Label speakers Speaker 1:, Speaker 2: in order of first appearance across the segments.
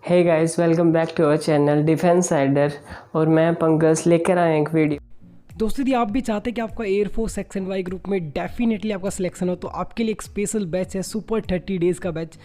Speaker 1: Hey guys, welcome back to our channel defence cider. और मैं पंकज लेकर आया एक वीडियो।
Speaker 2: दोस्तों यदि आप भी चाहते हैं कि आपका एयरफोर्स सेक्शन वाई ग्रुप में डेफिनेटली आपका सिलेक्शन हो तो आपके लिए एक स्पेशल बैच है सुपर 30 डेज़ का बैच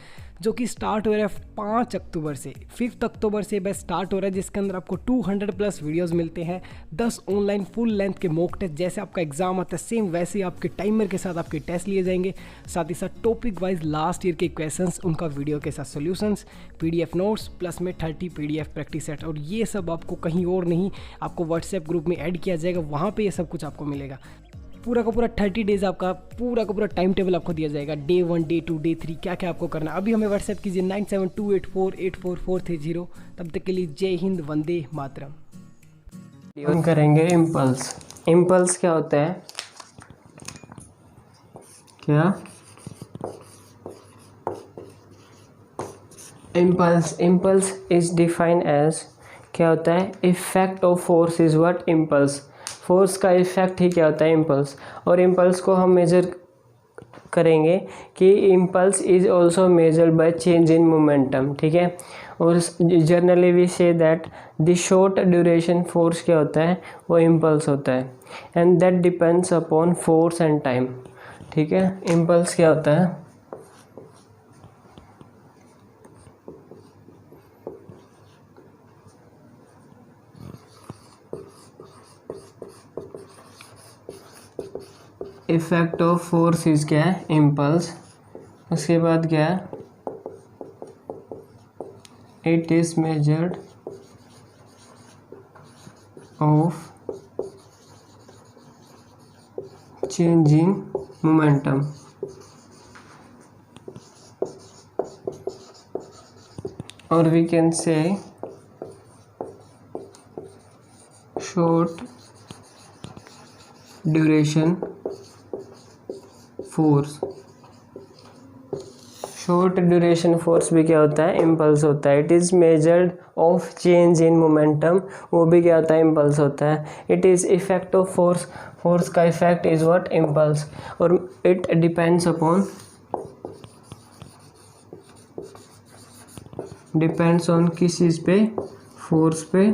Speaker 2: जो कि स्टार्ट हो रहा है 5 अक्टूबर से। 5 अक्टूबर से बैच स्टार्ट हो रहा है जिसके अंदर आपको 200 प्लस वीडियोस मिलते हैं, 10 ऑनलाइन फुल लेंथ के मॉक टेस्ट। जैसे आपका एग्जाम आता है सेम वैसे ही आपके टाइमर के साथ आपके टेस्ट लिए जाएंगे, साथ ही साथ टॉपिक वाइज लास्ट ईयर के क्वेश्चंस, उनका वीडियो के साथ सॉल्यूशंस, पीडीएफ नोट्स प्लस में 30 पीडीएफ प्रैक्टिस सेट। और ये सब आपको कहीं और नहीं, आपको व्हाट्सएप ग्रुप में ऐड किया जाएगा, वहाँ पे ये सब कुछ आपको मिलेगा। पूरा का पूरा 30 डेज़ आपका पूरा का पूरा टाइम टेबल आपको दिया जाएगा, डे 1 डे 2 डे 3 क्या क्या आपको करना है। अभी हमें व्हाट्सएप कीजिए 9728484430। तब तक के लिए जय हिंद, वंदे मातरम।
Speaker 1: हम करेंगे इम्पल्स। इम्पल्स क्या होता है? क्या इम्पल्स इज डिफाइंड एज, क्या होता है? Effect of force is what impulse. Force का इफेक्ट ही क्या होता है? इम्पल्स। और इम्पल्स को हम मेजर करेंगे कि impulse is also measured by change in momentum, ठीक है। और generally we say that the short duration force क्या होता है? वो इम्पल्स होता है, and that depends upon force and time, ठीक है। इम्पल्स क्या होता है? इफेक्ट ऑफ फोर्स इज क्या है? इम्पल्स। उसके बाद क्या है? It is measured of changing momentum. और we can say short duration force. Short duration force भी क्या होता है? इम्पल्स होता है। It is measured of change in momentum, वो भी क्या होता है? इम्पल्स होता है। It is effect of force, force का इफेक्ट इज व्हाट? इम्पल्स। और it depends upon, depends on किस चीज़ पे? फोर्स पे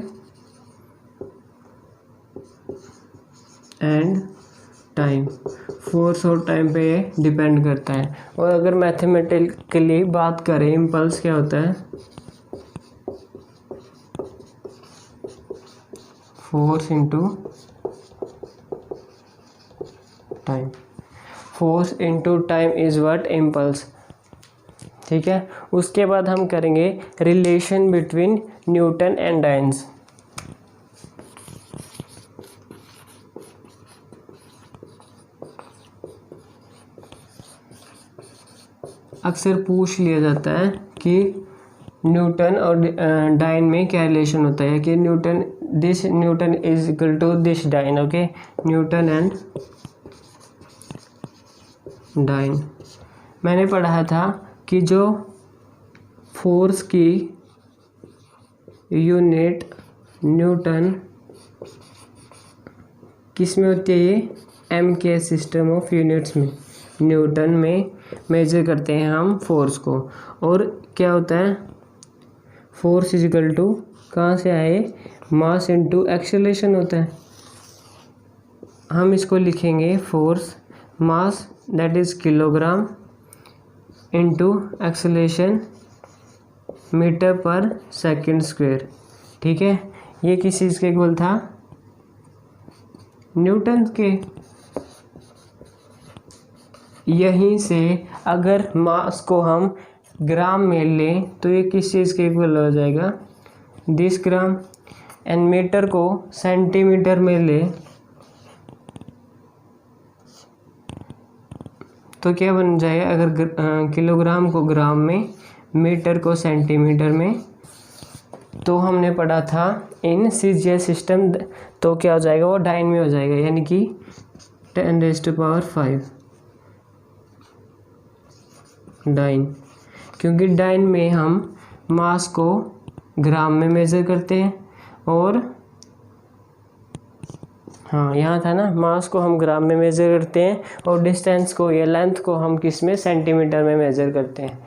Speaker 1: एंड टाइम। फोर्स और टाइम पे ये डिपेंड करता है। और अगर मैथमेटिकली बात करें, इम्पल्स क्या होता है? Force into time. Force into time is what? Impulse, ठीक है। उसके बाद हम करेंगे रिलेशन बिटवीन न्यूटन एंड डायन्स। अक्सर पूछ लिया जाता है कि न्यूटन और डाइन में क्या रिलेशन होता है, कि newton is equal to this dyne, okay. Newton and dyne. मैंने पढ़ा था कि जो फोर्स की यूनिट न्यूटन किस में होती है? ये एम के सिस्टम ऑफ यूनिट्स में, न्यूटन में मेजर करते हैं हम फोर्स को। और क्या होता है? फोर्स इज इक्वल टू, कहाँ से आए? मास इनटू एक्सेलरेशन होता है। हम इसको लिखेंगे force mass that is kilogram into acceleration metre per second square, ठीक है। ये किस चीज़ के इक्वल था? न्यूटन के। यहीं से अगर मास को हम ग्राम में लें तो ये किस चीज़ के इक्वल हो जाएगा? 10 ग्राम। एंड मीटर को सेंटीमीटर में लें तो क्या बन जाएगा? अगर किलोग्राम को ग्राम में, मीटर को सेंटीमीटर में, तो हमने पढ़ा था इन सीजीएस सिस्टम, तो क्या हो जाएगा? वो डाइन में हो जाएगा, यानी कि 10⁵ डाइन। क्योंकि डाइन में हम मास को ग्राम में मेज़र करते हैं, और हाँ यहाँ था ना, मास को हम ग्राम में मेज़र करते हैं और डिस्टेंस को या लेंथ को हम किस में? सेंटीमीटर में मेज़र करते हैं।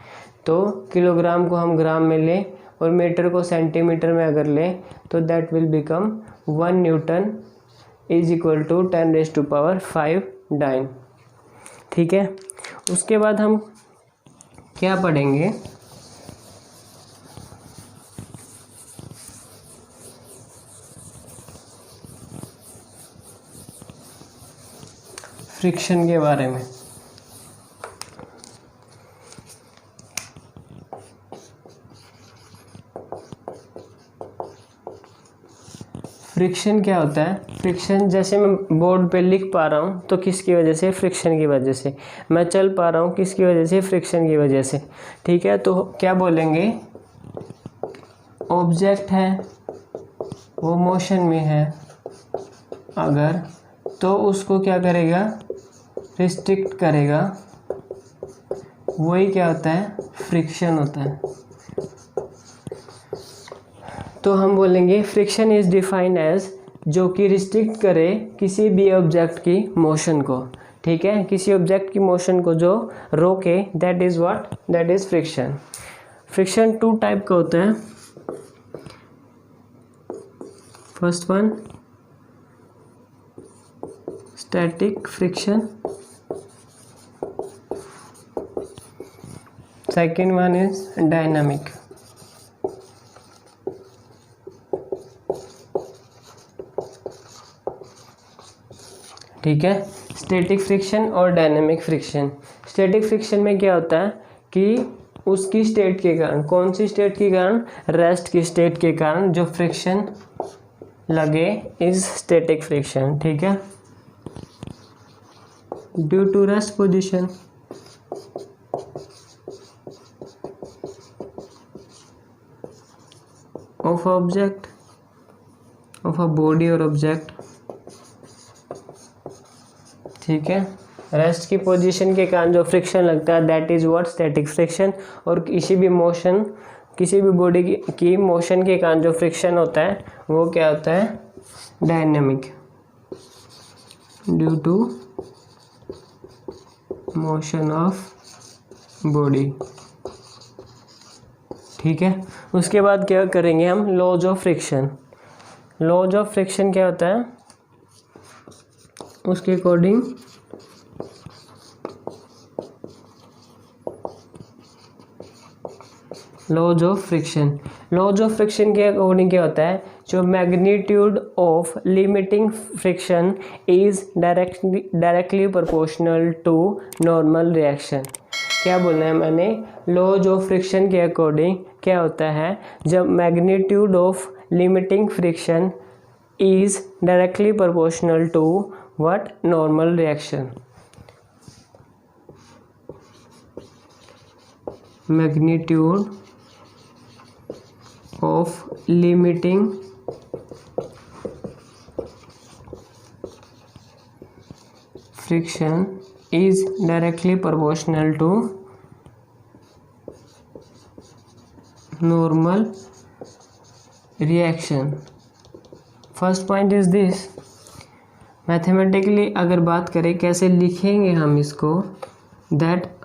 Speaker 1: तो किलोग्राम को हम ग्राम में लें और मीटर को सेंटीमीटर में अगर लें तो that will become 1 newton is equal to 10⁵ dyne. ठीक है, उसके बाद हम क्या पढ़ेंगे, फ्रिक्शन के बारे में। फ्रिक्शन क्या होता है? फ्रिक्शन जैसे मैं बोर्ड पे लिख पा रहा हूँ तो किसकी वजह से? फ्रिक्शन की वजह से। मैं चल पा रहा हूँ किसकी वजह से? फ्रिक्शन की वजह से। ठीक है, तो क्या बोलेंगे? ऑब्जेक्ट है वो मोशन में है अगर, तो उसको क्या करेगा? रिस्ट्रिक्ट करेगा। वही क्या होता है? फ्रिक्शन होता है। तो हम बोलेंगे फ्रिक्शन इज डिफाइंड एज, जो कि रिस्ट्रिक्ट करे किसी भी ऑब्जेक्ट की मोशन को। ठीक है, किसी ऑब्जेक्ट की मोशन को जो रोके, that is what? That is friction. Friction 2 type का होता है। First one static friction, second one is dynamic. ठीक है, स्टैटिक फ्रिक्शन और डायनामिक फ्रिक्शन। स्टैटिक फ्रिक्शन में क्या होता है कि उसकी स्टेट के कारण, कौन सी स्टेट के कारण? रेस्ट की स्टेट के कारण जो फ्रिक्शन लगे इज स्टैटिक फ्रिक्शन। ठीक है, due to rest position of object, of a body और ऑब्जेक्ट। ठीक है, रेस्ट की पोजीशन के कारण जो फ्रिक्शन लगता है that is what? Static friction. और किसी भी मोशन, किसी भी बॉडी की मोशन के कारण जो फ्रिक्शन होता है वो क्या होता है? Dynamic, due to motion of body. ठीक है, उसके बाद क्या करेंगे हम? Laws of friction. Laws of friction क्या होता है? उसके according laws of friction, laws of friction के अकॉर्डिंग क्या होता है? जो magnitude of limiting friction is directly proportional to normal reaction. क्या बोलना है मैंने? लॉज ऑफ फ्रिक्शन के अकॉर्डिंग क्या होता है? जब magnitude of limiting friction is directly proportional to what? Normal reaction. Magnitude of limiting friction is directly proportional to normal reaction. First point is this, mathematically अगर बात करें कैसे लिखेंगे हम इसको, that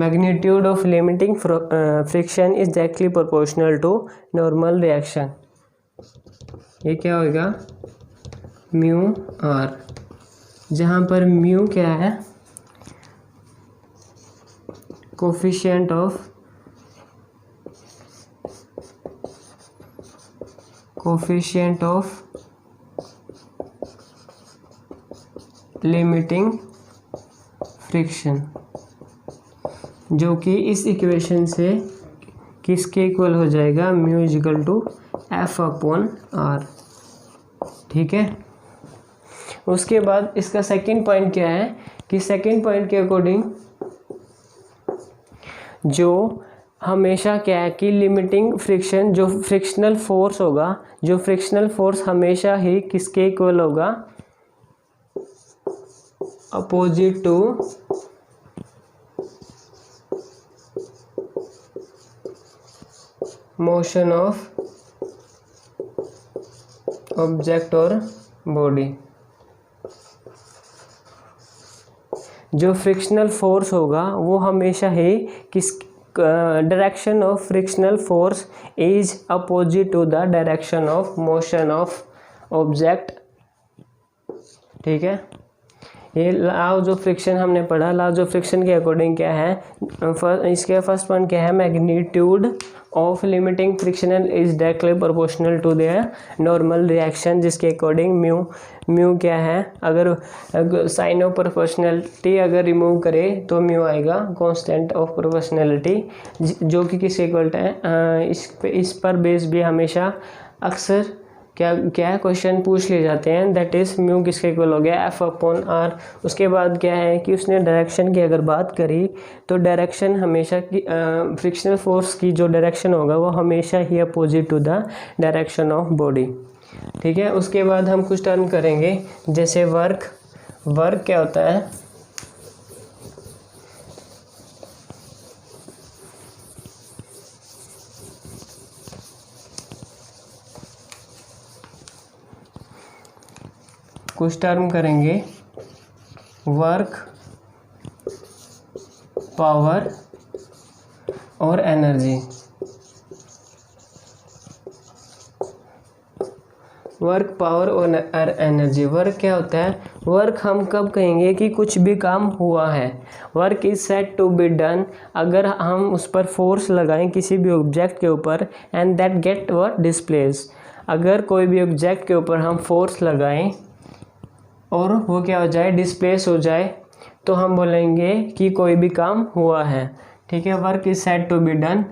Speaker 1: magnitude of limiting friction is directly proportional to normal reaction। ये क्या होगा? म्यू आर, जहाँ पर म्यू क्या है? कोफिशिएंट ऑफ लिमिटिंग फ्रिक्शन, जो कि इस इक्वेशन से किसके इक्वल हो जाएगा? Mu is equal to F upon R. ठीक है, उसके बाद इसका सेकंड पॉइंट क्या है कि सेकंड पॉइंट के अकॉर्डिंग जो हमेशा क्या है कि लिमिटिंग फ्रिक्शन, जो फ्रिक्शनल फोर्स होगा, जो फ्रिक्शनल फोर्स हमेशा ही किसके इक्वल होगा? Opposite to motion of object और बॉडी। जो फ्रिक्शनल फोर्स होगा वो हमेशा ही direction of frictional force is opposite to the direction of motion of object. ठीक है, ये लॉ जो फ्रिक्शन हमने पढ़ा, लॉ जो फ्रिक्शन के अकॉर्डिंग क्या है, इसके फर्स्ट पॉइंट क्या है, magnitude of limiting frictional is directly proportional to the normal reaction, जिसके अकॉर्डिंग म्यू क्या है, अगर साइन ऑफ प्रोपोर्शनलिटी अगर रिमूव करे तो म्यू आएगा कांस्टेंट ऑफ प्रोपोर्शनलिटी, जो कि किसके इक्वल है, इस पर बेस भी हमेशा अक्सर क्या क्वेश्चन पूछ लिए जाते हैं, दैट इज़ म्यू किसके इक्वल हो गया, एफ अपॉन आर। उसके बाद क्या है कि उसने डायरेक्शन की अगर बात करी तो डायरेक्शन हमेशा की फ्रिक्शनल फोर्स की जो डायरेक्शन होगा वो हमेशा ही opposite to the direction of body. ठीक है, उसके बाद हम कुछ टर्म करेंगे, जैसे वर्क क्या होता है, कुछ टर्म करेंगे, वर्क, पावर और एनर्जी। वर्क, पावर और एनर्जी। वर्क क्या होता है, वर्क हम कब कहेंगे कि कुछ भी काम हुआ है, work is said to be done, अगर हम उस पर फोर्स लगाएं किसी भी ऑब्जेक्ट के ऊपर, and that get what displace, अगर कोई भी ऑब्जेक्ट के ऊपर हम फोर्स लगाएं और वो क्या हो जाए, डिस्प्लेस हो जाए, तो हम बोलेंगे कि कोई भी काम हुआ है। ठीक है, work is said to be done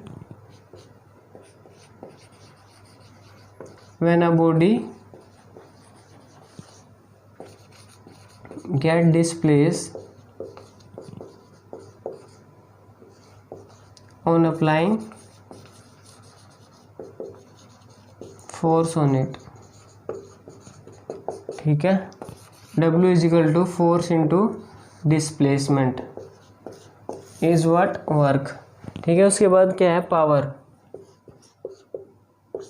Speaker 1: when a body get displace on applying force on it. ठीक है, W is equal to force into displacement is what, work. ठीक है, उसके बाद क्या है, पावर।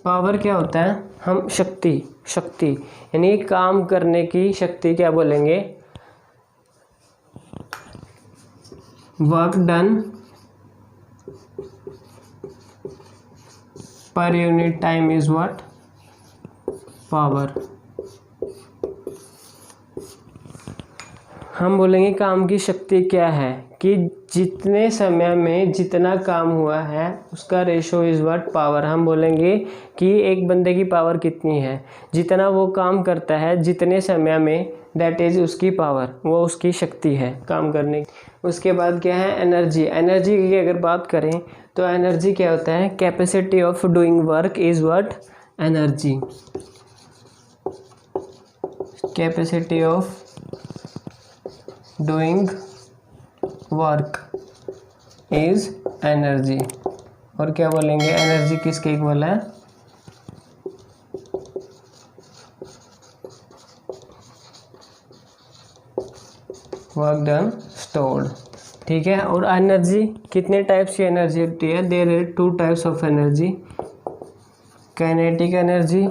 Speaker 1: पावर क्या होता है, हम शक्ति यानी काम करने की शक्ति क्या बोलेंगे, work done per unit time is what, power. हम बोलेंगे काम की शक्ति क्या है, कि जितने समय में जितना काम हुआ है उसका रेशो इज व्हाट, पावर। हम बोलेंगे कि एक बंदे की पावर कितनी है, जितना वो काम करता है जितने समय में, दैट इज उसकी पावर, वो उसकी शक्ति है काम करने की। उसके बाद क्या है, एनर्जी। एनर्जी की अगर बात करें तो एनर्जी क्या होता है, capacity of doing work is what, energy. Capacity of doing work is energy. और क्या बोलेंगे, एनर्जी किसके इक्वल है, वर्क डन स्टोर्ड। ठीक है, और एनर्जी कितने टाइप्स की एनर्जी होती है, there are 2 types of energy, kinetic energy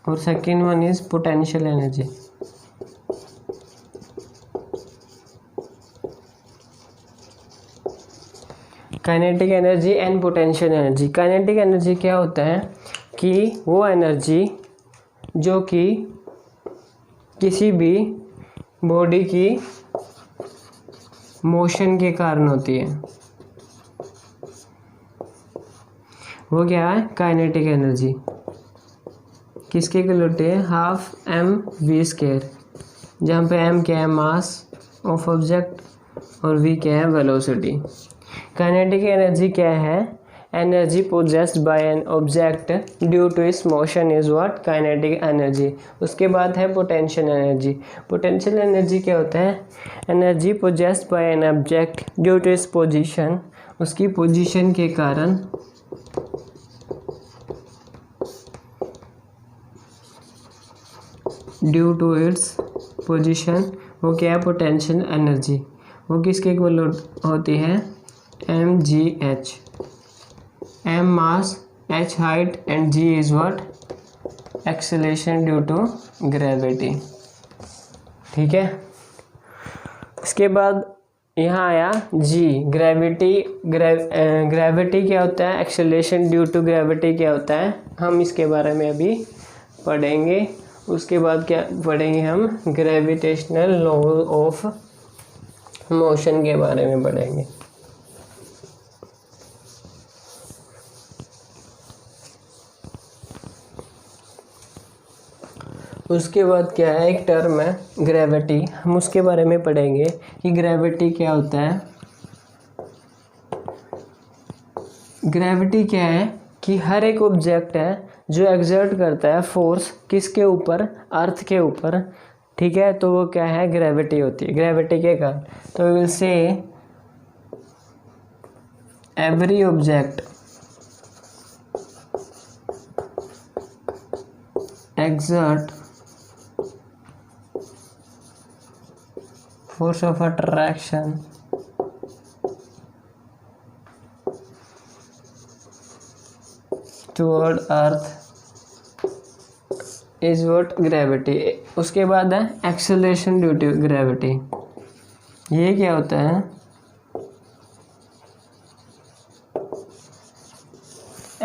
Speaker 1: और second one is potential energy. Kinetic energy and potential energy. Kinetic energy क्या होता है कि वो एनर्जी जो कि किसी भी बॉडी की मोशन के कारण होती है, वो क्या है, काइनेटिक एनर्जी। किसके इक्वल होती है, हाफ mv², जहाँ पे m क्या है, मास ऑफ ऑब्जेक्ट और v क्या है, वेलोसिटी। काइनेटिक एनर्जी क्या है, energy possessed by an object due to its motion is what, kinetic energy. उसके बाद है पोटेंशियल एनर्जी। पोटेंशियल एनर्जी क्या होता है, energy possessed by an object due to its position, उसकी पोजीशन के कारण ड्यू टू इट्स पोजीशन, वो क्या है, पोटेंशियल एनर्जी। वो किसके इक्वल होती है, mgh, m mass, h height and g is what, acceleration due to gravity। ठीक है, इसके बाद यहाँ आया जी। ग्रेविटी क्या होता है, एक्सेलरेशन ड्यू टू ग्रेविटी क्या होता है, हम इसके बारे में अभी पढ़ेंगे। उसके बाद क्या पढ़ेंगे हम, ग्रेविटेशनल लॉ ऑफ मोशन के बारे में पढ़ेंगे। उसके बाद क्या है, एक टर्म है ग्रेविटी, हम उसके बारे में पढ़ेंगे कि ग्रेविटी क्या होता है। ग्रेविटी क्या है कि हर एक ऑब्जेक्ट है जो एक्सर्ट करता है फोर्स किसके ऊपर, अर्थ के ऊपर, ठीक है, तो वो क्या है, ग्रेविटी होती है, ग्रेविटी के कारण। तो will say every object exert force of attraction toward earth is what gravity। उसके बाद है acceleration due to gravity। ये क्या होता है,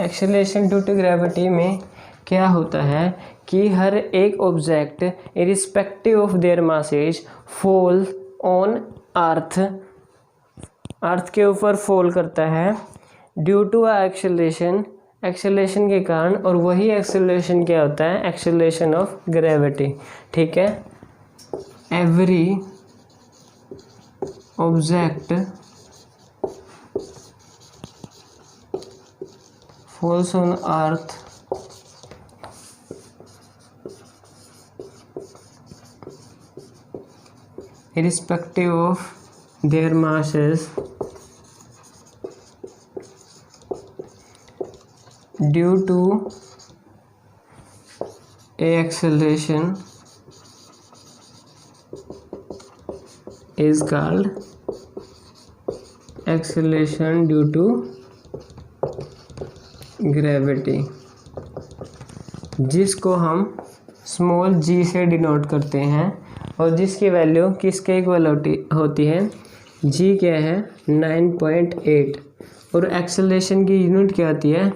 Speaker 1: acceleration due to gravity में क्या होता है कि हर एक object irrespective of their masses fall on earth, earth के ऊपर फॉल करता है ड्यू टू एक्सेलरेशन, एक्सेलरेशन के कारण, और वही एक्सेलरेशन क्या होता है, एक्सेलरेशन ऑफ ग्रेविटी, ठीक है। Every object falls on earth irrespective of their masses due to a acceleration is called acceleration due to gravity, जिसको हम स्मॉल g से डिनोट करते हैं और जिसकी वैल्यू किसके इक्वल होती है, g क्या है 9.8, और एक्सेलरेशन की यूनिट क्या आती है,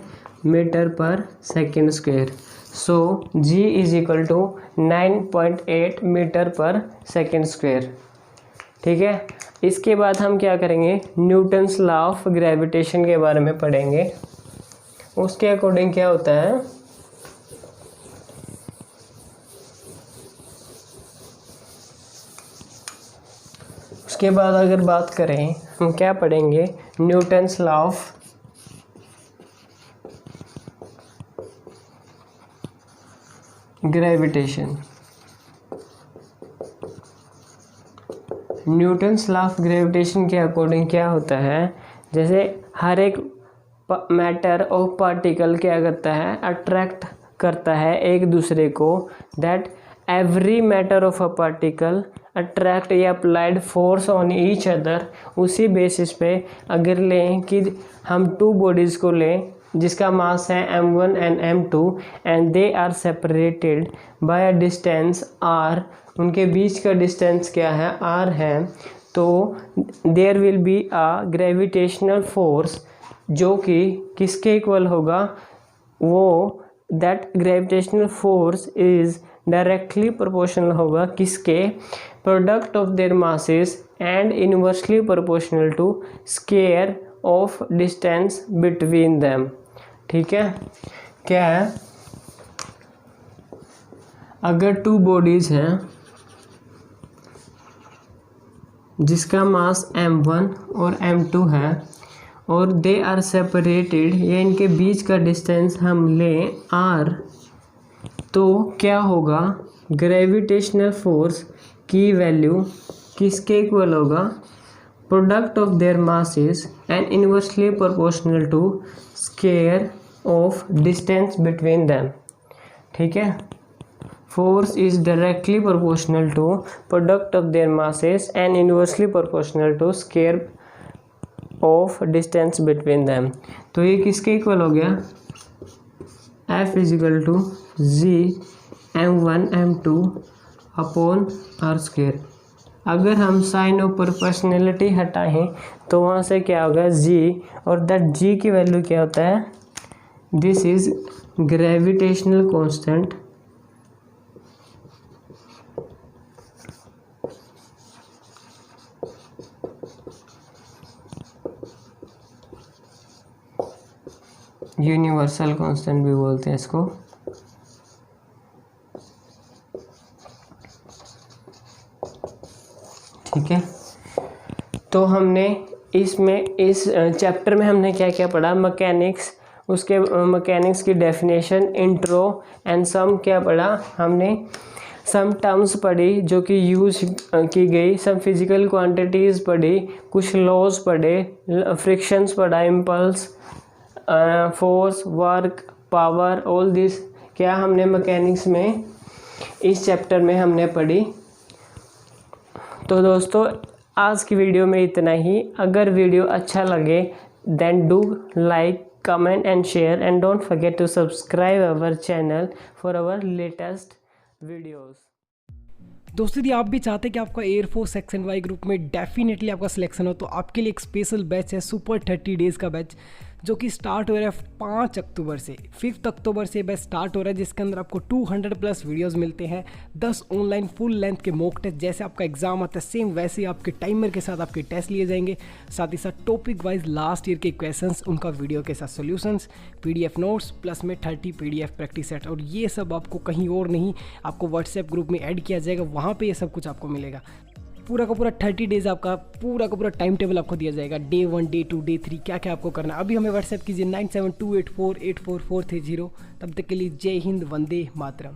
Speaker 1: metre per second square. So g is equal to 9.8 metre per second square, ठीक है। इसके बाद हम क्या करेंगे, न्यूटन्स लॉ ऑफ ग्रेविटेशन के बारे में पढ़ेंगे। उसके अकॉर्डिंग क्या होता है, उसके बाद अगर बात करें हम क्या पढ़ेंगे, Newton's law of gravitation. Newton's law of gravitation के अकॉर्डिंग क्या होता है, जैसे हर एक मैटर और पार्टिकल क्या करता है, अट्रैक्ट करता है एक दूसरे को, that every matter of a particle attract या applied force on each other. उसी बेसिस पे अगर लें कि हम टू बॉडीज़ को लें जिसका मास है m1 and m2 and they are separated by a distance r, उनके बीच का डिस्टेंस क्या है, r है, तो there will be a gravitational force जो कि किसके इक्वल होगा, वो that gravitational force is directly proportional होगा किसके, product of their masses and inversely proportional to square of distance between them, ठीक है। क्या है, अगर टू बॉडीज हैं जिसका मास m1 और m2 है और दे आर सेपरेटेड, या इनके बीच का डिस्टेंस हम लें r, तो क्या होगा, ग्रेविटेशनल फोर्स की वैल्यू किसके इक्वल होगा, product of their masses and inversely proportional to square of distance between them, ठीक है। Force is directly proportional to product of their masses and inversely proportional to square of distance between them, तो ये किसके equal हो गया, F is equal to g m1 m2 upon r square. अगर हम sign of proportionality हटाएं तो वहाँ से क्या होगा जी, और दैट जी की वैल्यू क्या होता है, this is gravitational constant universal constant भी बोलते हैं इसको। ठीक है, तो हमने इसमें इस चैप्टर में हमने क्या क्या पढ़ा, मैकेनिक्स, उसके मैकेनिक्स की डेफिनेशन, इंट्रो एंड सम क्या पढ़ा हमने, सम टर्म्स पढ़ी जो कि यूज की गई, सम फिजिकल क्वांटिटीज़ पढ़ी, कुछ लॉज पढ़े, फ्रिक्शंस पढ़ा, impulse, force, work, power, all this क्या हमने मैकेनिक्स में इस चैप्टर में हमने पढ़ी। तो दोस्तों आज की वीडियो में इतना ही। अगर वीडियो अच्छा लगे then do like, comment and share and don't forget to subscribe our channel for our latest videos.
Speaker 2: दोस्तों यदि आप भी चाहते हैं कि आपका एयरफोर्स सेक्शन वाई ग्रुप में डेफिनेटली आपका सिलेक्शन हो तो आपके लिए एक स्पेशल बैच है, सुपर 30 डेज़ का बैच, जो कि स्टार्ट हो रहा है 5 अक्टूबर से। 5 अक्टूबर से बैच स्टार्ट हो रहा है, जिसके अंदर आपको 200+ वीडियोस मिलते हैं, 10 ऑनलाइन फुल लेंथ के मॉक टेस्ट, जैसे आपका एग्जाम आता है सेम वैसे ही आपके टाइमर के साथ आपके टेस्ट लिए जाएंगे, साथ ही साथ टॉपिक वाइज लास्ट ईयर के क्वेश्चंस, उनका वीडियो के साथ सॉल्यूशंस, पीडीएफ नोट्स, प्लस में 30 पीडीएफ प्रैक्टिस सेट, और ये सब आपको कहीं और नहीं, आपको व्हाट्सएप ग्रुप में ऐड किया जाएगा, वहाँ पर ये सब कुछ आपको मिलेगा। पूरा का पूरा 30 डेज़ आपका पूरा का पूरा टाइम टेबल आपको दिया जाएगा, डे 1, डे 2, डे 3 क्या क्या आपको करना है। अभी हमें व्हाट्सएप कीजिए 9728484430। तब तक के लिए जय हिंद, वंदे मातरम।